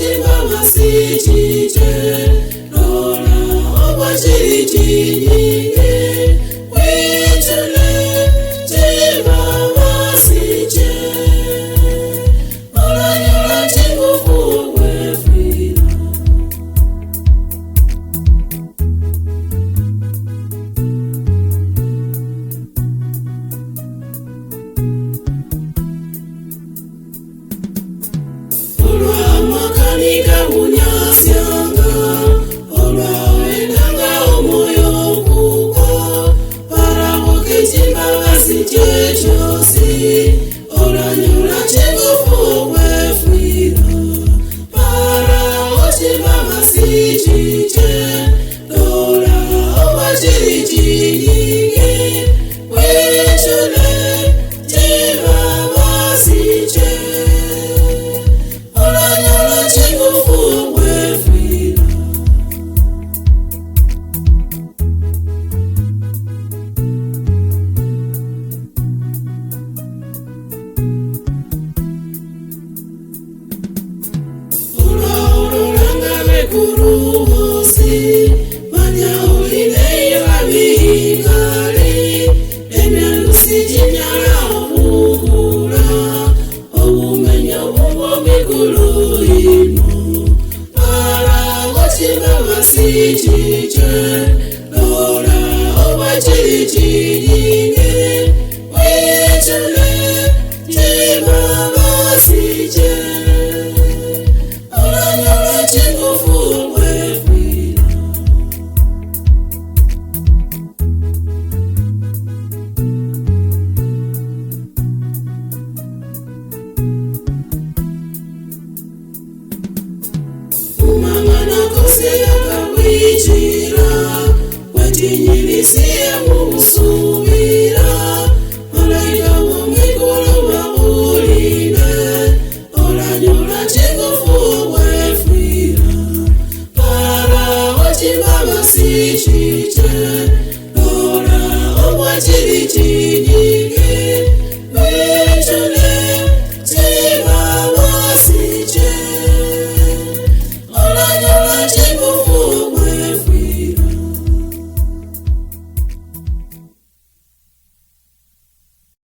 ochimba masichiche lola obachirichinyinge wichule chimba masiche lola nyola chingufu wefwila Makanika munyasyanga olwawendanga omwoyo kuko parawoke chimbabasi chechosi olwanyula chingufu wefwila parawo chimbabasi chiche lola obachirichinyinge wichule chimbabasi che Kuruhosi manyauline yabihikali emyalusi jinyala obukula obumenya bubomigulu ino parawo chimbabasi chiche lola obachirichinyinge wichule chimbabasi che olanyala chingufu Yakawitira wetinyilisiye mu busubi